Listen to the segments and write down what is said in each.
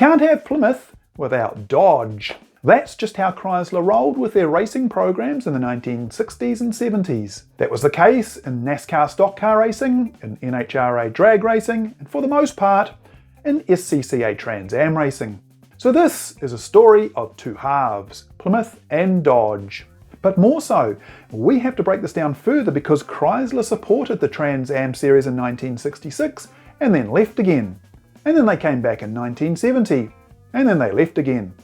can't have Plymouth without Dodge. That's just how Chrysler rolled with their racing programs in the 1960s and 70s. That was the case in NASCAR stock car racing, in NHRA drag racing, and for the most part, in SCCA Trans-Am racing. So this is a story of two halves, Plymouth and Dodge. But more so, we have to break this down further because Chrysler supported the Trans-Am series in 1966 and then left again. And then they came back in 1970 and then they left again.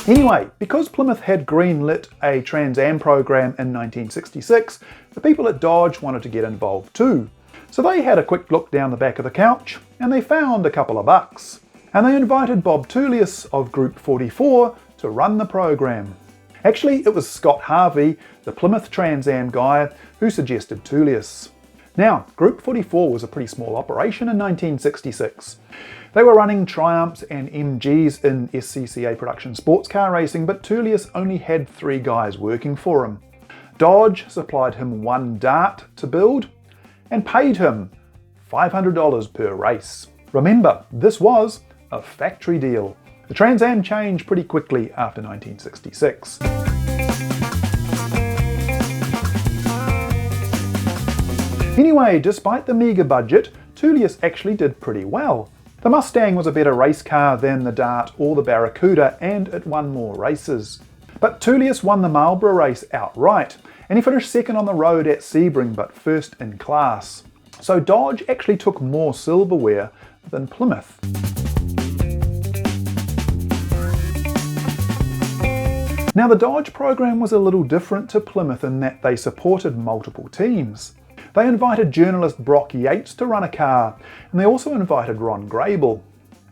Anyway, because Plymouth had greenlit a Trans-Am program in 1966, the people at Dodge wanted to get involved too. So they had a quick look down the back of the couch and they found a couple of bucks. And they invited Bob Tullius of Group 44 to run the program. Actually, it was Scott Harvey, the Plymouth Trans-Am guy, who suggested Tullius. Now, Group 44 was a pretty small operation in 1966. They were running Triumphs and MGs in SCCA production sports car racing, but Tullius only had 3 guys working for him. Dodge supplied him 1 Dart to build and paid him $500 per race. Remember, this was a factory deal. The Trans-Am changed pretty quickly after 1966. Anyway, despite the meagre budget, Tullius actually did pretty well. The Mustang was a better race car than the Dart or the Barracuda, and it won more races. But Tullius won the Marlborough race outright, and he finished second on the road at Sebring, but first in class. So Dodge actually took more silverware than Plymouth. Now the Dodge program was a little different to Plymouth in that they supported multiple teams. They invited journalist Brock Yates to run a car, and they also invited Ron Grable.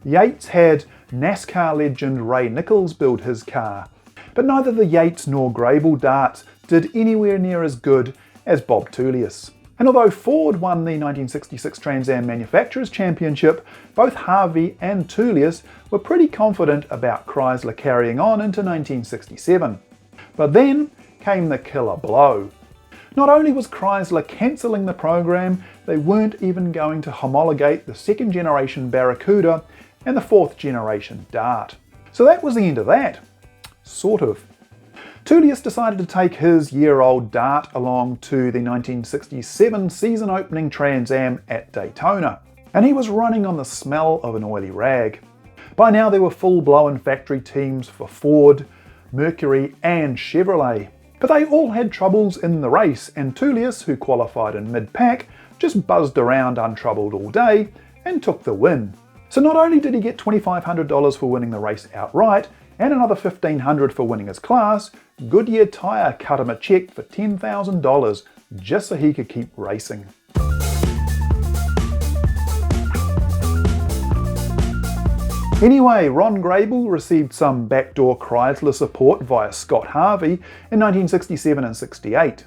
Yates had NASCAR legend Ray Nichols build his car, but neither the Yates nor Grable darts did anywhere near as good as Bob Tullius. And although Ford won the 1966 Trans-Am Manufacturers' Championship, both Harvey and Tullius were pretty confident about Chrysler carrying on into 1967. But then came the killer blow. Not only was Chrysler cancelling the program, they weren't even going to homologate the 2nd generation Barracuda and the 4th generation Dart. So that was the end of that. Sort of. Tullius decided to take his year-old Dart along to the 1967 season opening Trans-Am at Daytona, and he was running on the smell of an oily rag. By now there were full-blown factory teams for Ford, Mercury and Chevrolet. But they all had troubles in the race, and Tullius, who qualified in mid-pack, just buzzed around untroubled all day and took the win. So not only did he get $2,500 for winning the race outright, and another $1,500 for winning his class, Goodyear Tire cut him a check for $10,000 just so he could keep racing. Anyway, Ron Grable received some backdoor Chrysler support via Scott Harvey in 1967 and 68.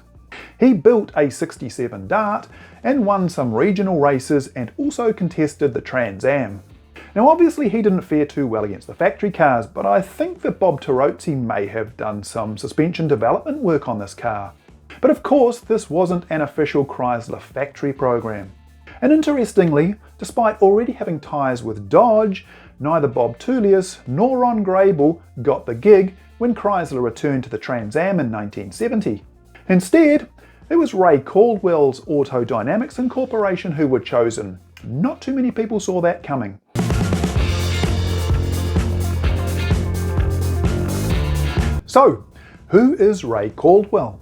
He built a 67 Dart and won some regional races and also contested the Trans-Am. Now obviously he didn't fare too well against the factory cars, but I think that Bob Tarozzi may have done some suspension development work on this car. But of course this wasn't an official Chrysler factory program. And interestingly, despite already having ties with Dodge, neither Bob Tullius nor Ron Grable got the gig when Chrysler returned to the Trans-Am in 1970. Instead, it was Ray Caldwell's Autodynamics Incorporation who were chosen. Not too many people saw that coming. So, who is Ray Caldwell?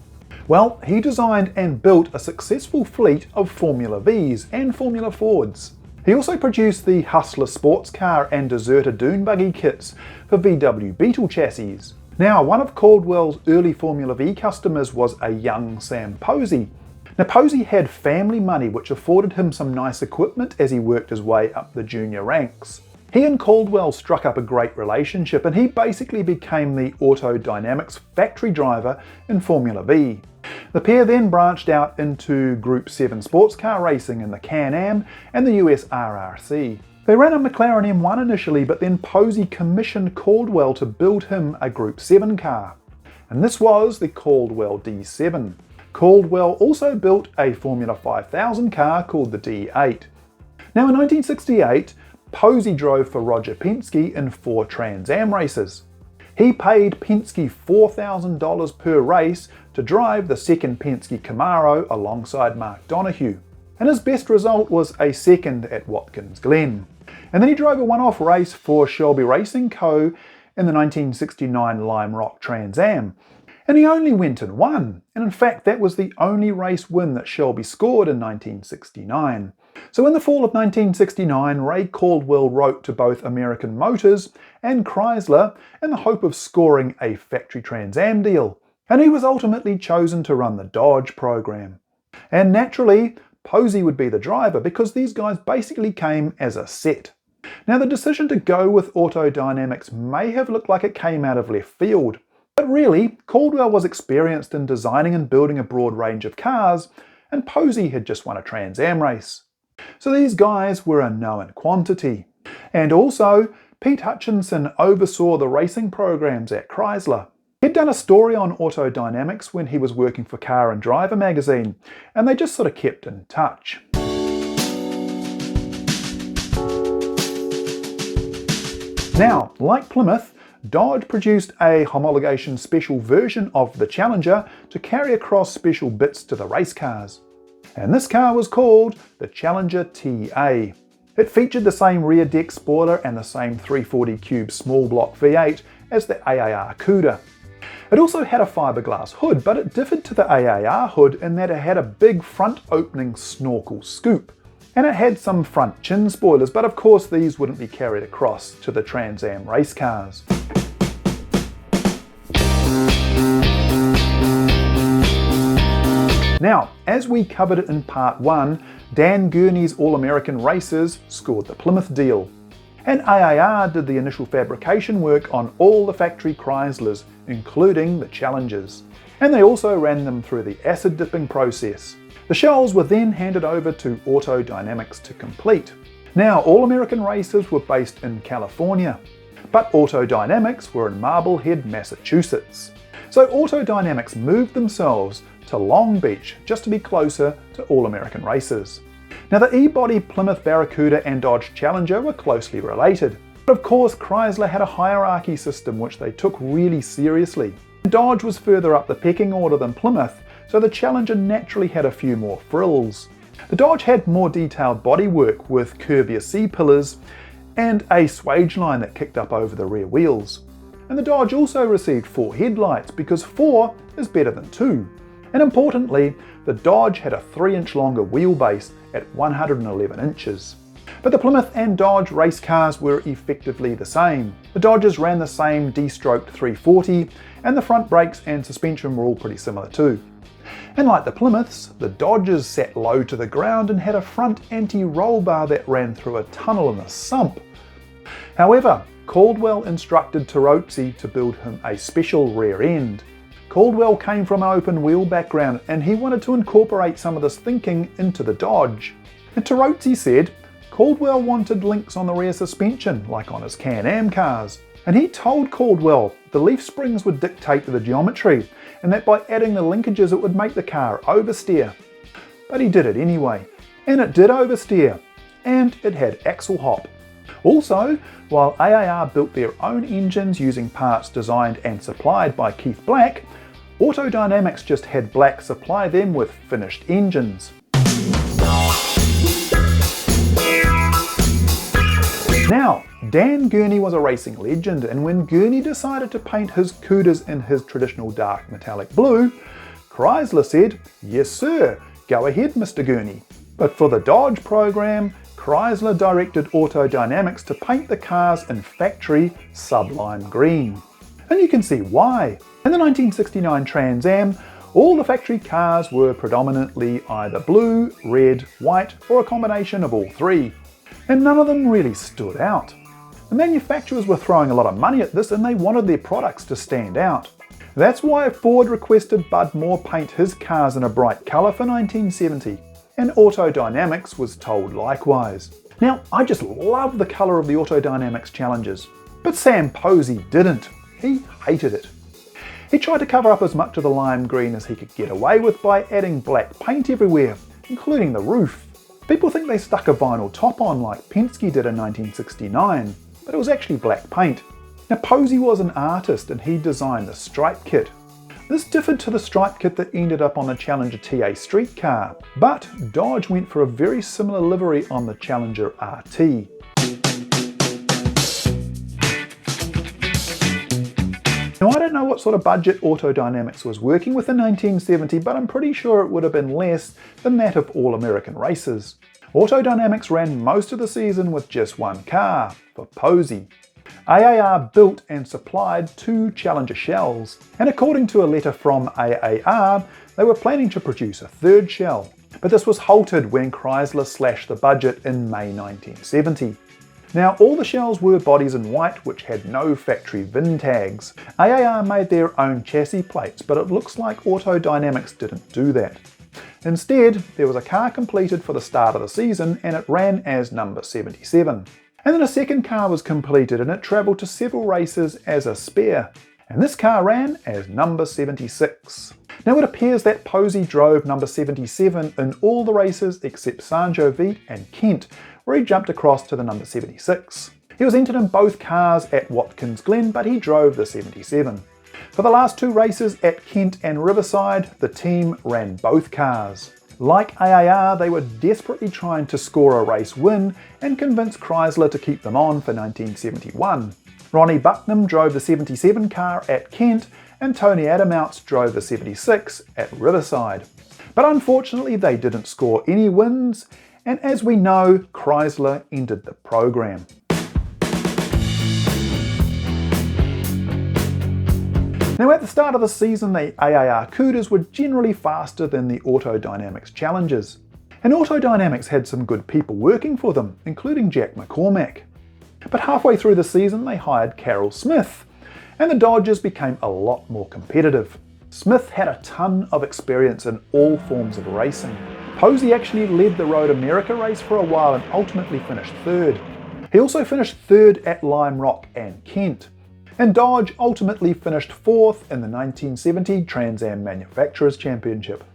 Well, he designed and built a successful fleet of Formula Vs and Formula Fords. He also produced the Hustler sports car and Deserter dune buggy kits for VW Beetle chassis. Now, one of Caldwell's early Formula V customers was a young Sam Posey. Now, Posey had family money which afforded him some nice equipment as he worked his way up the junior ranks. He and Caldwell struck up a great relationship and he basically became the Autodynamics factory driver in Formula V. The pair then branched out into Group 7 sports car racing in the Can-Am and the US RRC. They ran a McLaren M1 initially, but then Posey commissioned Caldwell to build him a Group 7 car. And this was the Caldwell D7. Caldwell also built a Formula 5000 car called the D8. Now in 1968, Posey drove for Roger Penske in 4 Trans-Am races. He paid Penske $4,000 per race to drive the second Penske Camaro alongside Mark Donohue, and his best result was a second at Watkins Glen. And then he drove a one-off race for Shelby Racing Co. in the 1969 Lime Rock Trans-Am, and he only went and won, and in fact that was the only race win that Shelby scored in 1969. So in the fall of 1969, Ray Caldwell wrote to both American Motors and Chrysler in the hope of scoring a factory Trans-Am deal, and he was ultimately chosen to run the Dodge program. And naturally, Posey would be the driver because these guys basically came as a set. Now the decision to go with Autodynamics may have looked like it came out of left field, but really, Caldwell was experienced in designing and building a broad range of cars, and Posey had just won a Trans-Am race. So these guys were a known quantity. And also, Pete Hutchinson oversaw the racing programs at Chrysler. He'd done a story on Autodynamics when he was working for Car and Driver magazine, and they just sort of kept in touch. Now, like Plymouth, Dodge produced a homologation special version of the Challenger to carry across special bits to the race cars. And this car was called the Challenger TA. It featured the same rear deck spoiler and the same 340 cube small block V8 as the AAR Cuda. It also had a fiberglass hood, but it differed to the AAR hood in that it had a big front opening snorkel scoop. And it had some front chin spoilers, but of course these wouldn't be carried across to the Trans-Am race cars. Now, as we covered in part 1, Dan Gurney's All-American Racers scored the Plymouth deal. And AAR did the initial fabrication work on all the factory Chryslers, including the Challengers. And they also ran them through the acid dipping process. The shells were then handed over to Autodynamics to complete. Now, All-American Racers were based in California, but Autodynamics were in Marblehead, Massachusetts. So Autodynamics moved themselves to Long Beach just to be closer to All-American Racers. Now the E-body Plymouth Barracuda and Dodge Challenger were closely related, but of course Chrysler had a hierarchy system which they took really seriously. Dodge was further up the pecking order than Plymouth, so the Challenger naturally had a few more frills. The Dodge had more detailed bodywork with curvier C-pillars and a swage line that kicked up over the rear wheels. And the Dodge also received 4 headlights because 4 is better than 2. And importantly, the Dodge had a 3-inch longer wheelbase at 111 inches. But the Plymouth and Dodge race cars were effectively the same. The Dodges ran the same D-stroked 340, and the front brakes and suspension were all pretty similar too. And like the Plymouths, the Dodges sat low to the ground and had a front anti-roll bar that ran through a tunnel in the sump. However, Caldwell instructed Terozzi to build him a special rear end. Caldwell came from an open wheel background and he wanted to incorporate some of this thinking into the Dodge. And Terozzi said Caldwell wanted links on the rear suspension, like on his Can-Am cars. And he told Caldwell the leaf springs would dictate the geometry and that by adding the linkages it would make the car oversteer. But he did it anyway. And it did oversteer. And it had axle hop. Also, while AAR built their own engines using parts designed and supplied by Keith Black, Autodynamics just had Black supply them with finished engines. Now, Dan Gurney was a racing legend, and when Gurney decided to paint his Cudas in his traditional dark metallic blue, Chrysler said, "Yes sir, go ahead Mr. Gurney." But for the Dodge program, Chrysler directed Autodynamics to paint the cars in factory sublime green. And you can see why. In the 1969 Trans-Am, all the factory cars were predominantly either blue, red, white, or a combination of all three. And none of them really stood out. The manufacturers were throwing a lot of money at this and they wanted their products to stand out. That's why Ford requested Bud Moore paint his cars in a bright colour for 1970. And Autodynamics was told likewise. Now, I just love the colour of the Autodynamics Challengers, but Sam Posey didn't. He hated it. He tried to cover up as much of the lime green as he could get away with by adding black paint everywhere, including the roof. People think they stuck a vinyl top on like Penske did in 1969, but it was actually black paint. Now Posey was an artist and he designed the stripe kit. This differed to the stripe kit that ended up on the Challenger TA street car, but Dodge went for a very similar livery on the Challenger RT. Now I don't know what sort of budget Autodynamics was working with in 1970, but I'm pretty sure it would have been less than that of all American races. Autodynamics ran most of the season with just one car, for Posey. AAR built and supplied 2 Challenger shells, and according to a letter from AAR, they were planning to produce a 3rd shell. But this was halted when Chrysler slashed the budget in May 1970. Now, all the shells were bodies in white which had no factory VIN tags. AAR made their own chassis plates, but it looks like Autodynamics didn't do that. Instead, there was a car completed for the start of the season and it ran as number 77. And then a second car was completed and it travelled to several races as a spare. And this car ran as number 76. Now it appears that Posey drove number 77 in all the races except Sanjovite and Kent, where he jumped across to the number 76. He was entered in both cars at Watkins Glen, but he drove the 77. For the last 2 races at Kent and Riverside, the team ran both cars. Like AAR, they were desperately trying to score a race win and convince Chrysler to keep them on for 1971. Ronnie Bucknam drove the 77 car at Kent and Tony Adamouts drove the 76 at Riverside. But unfortunately they didn't score any wins, and as we know, Chrysler ended the program. Now at the start of the season, the AAR Cooters were generally faster than the Autodynamics Challengers. And Autodynamics had some good people working for them, including Jack McCormack. But halfway through the season they hired Carroll Smith, and the Dodgers became a lot more competitive. Smith had a ton of experience in all forms of racing. Posey actually led the Road America race for a while and ultimately finished 3rd. He also finished 3rd at Lime Rock and Kent. And Dodge ultimately finished 4th in the 1970 Trans-Am Manufacturers Championship.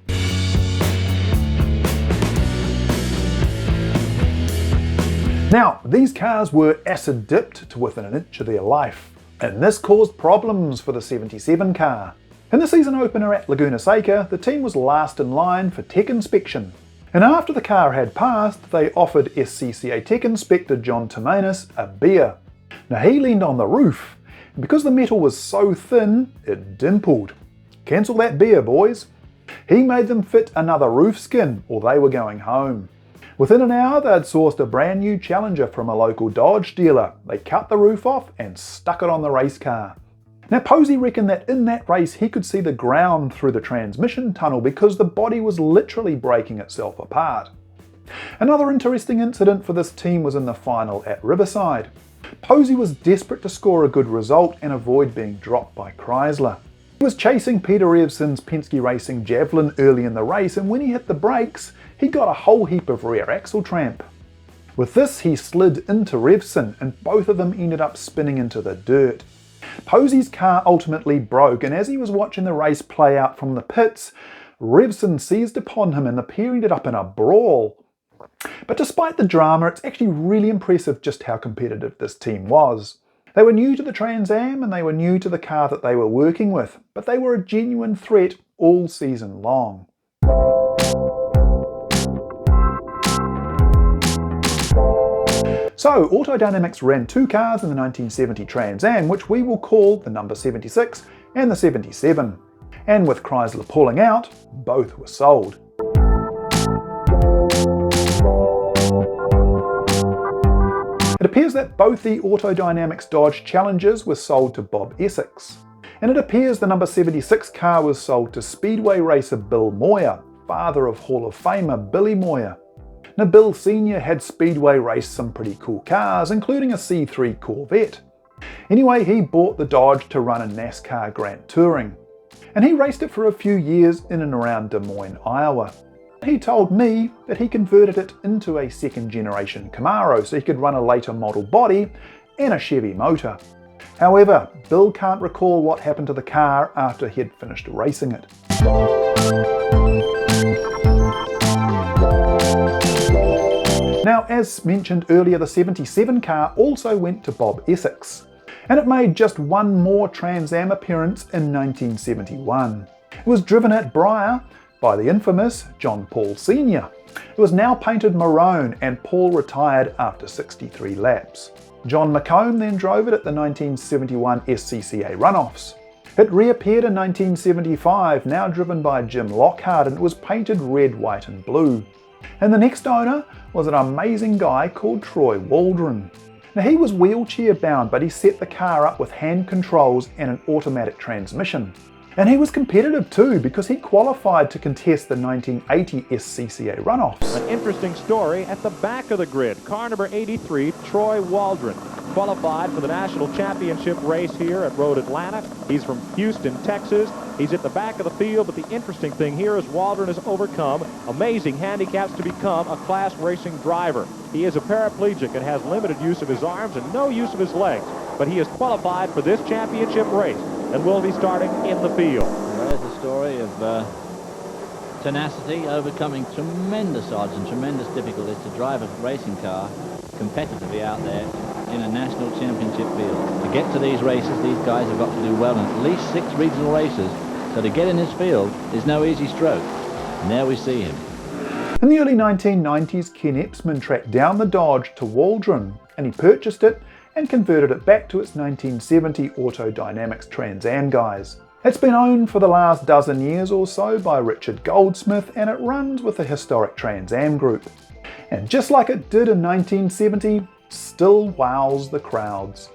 Now, these cars were acid dipped to within an inch of their life, and this caused problems for the 77 car. In the season opener at Laguna Seca, the team was last in line for tech inspection. And after the car had passed, they offered SCCA Tech Inspector John Timanis a beer. Now he leaned on the roof, and because the metal was so thin, it dimpled. Cancel that beer, boys. He made them fit another roof skin, or they were going home. Within an hour, they'd sourced a brand new Challenger from a local Dodge dealer. They cut the roof off and stuck it on the race car. Now Posey reckoned that in that race he could see the ground through the transmission tunnel because the body was literally breaking itself apart. Another interesting incident for this team was in the final at Riverside. Posey was desperate to score a good result and avoid being dropped by Chrysler. He was chasing Peter Revson's Penske Racing Javelin early in the race, and when he hit the brakes, he got a whole heap of rear axle tramp. With this, he slid into Revson, and both of them ended up spinning into the dirt. Posey's car ultimately broke, and as he was watching the race play out from the pits, Revson seized upon him and the pair ended up in a brawl. But despite the drama, it's actually really impressive just how competitive this team was. They were new to the Trans-Am and they were new to the car that they were working with, but they were a genuine threat all season long. So Autodynamics ran 2 cars in the 1970 Trans-Am, which we will call the number 76 and the 77. And with Chrysler pulling out, both were sold. It appears that both the Autodynamics Dodge Challengers were sold to Bob Essex. And it appears the number 76 car was sold to Speedway racer Bill Moyer, father of Hall of Famer Billy Moyer. Now Bill Sr. had Speedway raced some pretty cool cars, including a C3 Corvette. Anyway, he bought the Dodge to run in NASCAR Grand Touring. And he raced it for a few years in and around Des Moines, Iowa. He told me that he converted it into a second generation Camaro so he could run a later model body and a Chevy motor. However, Bill can't recall what happened to the car after he'd finished racing it. Now, as mentioned earlier, the 77 car also went to Bob Essex, and it made just one more Trans-Am appearance in 1971. It was driven at Briar by the infamous John Paul Sr. It was now painted maroon, and Paul retired after 63 laps. John McComb then drove it at the 1971 SCCA runoffs. It reappeared in 1975, now driven by Jim Lockhart, and it was painted red, white and blue. And the next owner was an amazing guy called Troy Waldron. Now, he was wheelchair bound, but he set the car up with hand controls and an automatic transmission. And he was competitive too, because he qualified to contest the 1980 SCCA runoffs. An interesting story at the back of the grid. Car number 83, Troy Waldron, qualified for the national championship race here at Road Atlanta. He's from Houston, Texas. He's at the back of the field, but the interesting thing here is Waldron has overcome amazing handicaps to become a class racing driver. He is a paraplegic and has limited use of his arms and no use of his legs, but he is qualified for this championship race and will be starting in the field. There's a story of tenacity, overcoming tremendous odds and tremendous difficulties to drive a racing car competitively out there in a national championship field. To get to these races, these guys have got to do well in at least 6 regional races, so to get in this field is no easy stroke. And there we see him. In the early 1990s, Ken Epsman tracked down the Dodge to Waldron, and he purchased it and converted it back to its 1970 Autodynamics Trans-Am guys. It's been owned for the last dozen years or so by Richard Goldsmith, and it runs with the historic Trans-Am group. And just like it did in 1970, still wows the crowds.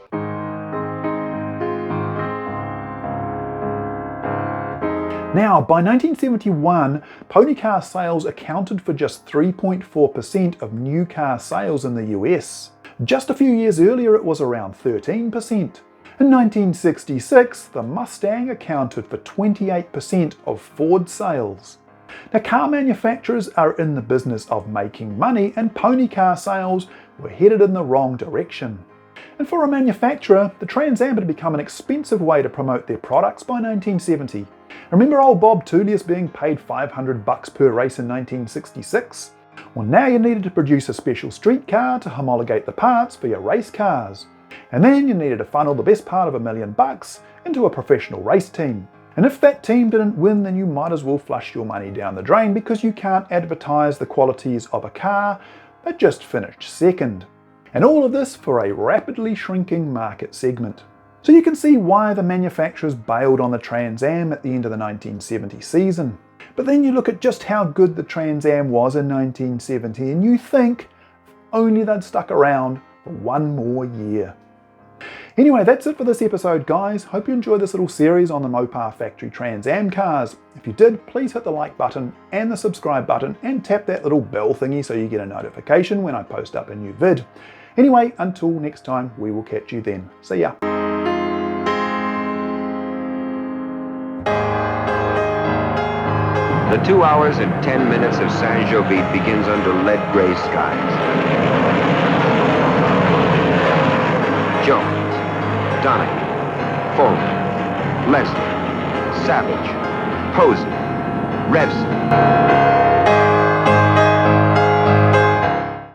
Now, by 1971, pony car sales accounted for just 3.4% of new car sales in the US. Just a few years earlier, it was around 13%. In 1966, the Mustang accounted for 28% of Ford sales. Now, car manufacturers are in the business of making money, and pony car sales were headed in the wrong direction. And for a manufacturer, the Trans-Am had become an expensive way to promote their products by 1970. Remember old Bob Tullius being paid $500 per race in 1966? Well, now you needed to produce a special street car to homologate the parts for your race cars. And then you needed to funnel the best part of $1 million into a professional race team. And if that team didn't win, then you might as well flush your money down the drain, because you can't advertise the qualities of a car that just finished second. And all of this for a rapidly shrinking market segment. So you can see why the manufacturers bailed on the Trans-Am at the end of the 1970 season. But then you look at just how good the Trans-Am was in 1970, and you think only they'd stuck around for one more year. Anyway, that's it for this episode, guys. Hope you enjoyed this little series on the Mopar Factory Trans-Am cars. If you did, please hit the like button and the subscribe button and tap that little bell thingy so you get a notification when I post up a new vid. Anyway, until next time, we will catch you then. See ya. The 2 hours and 10 minutes of Saint-Jovite begins under lead-gray skies. Jones, Donahue, Fulmer, Leslie, Savage, Posey, Revson.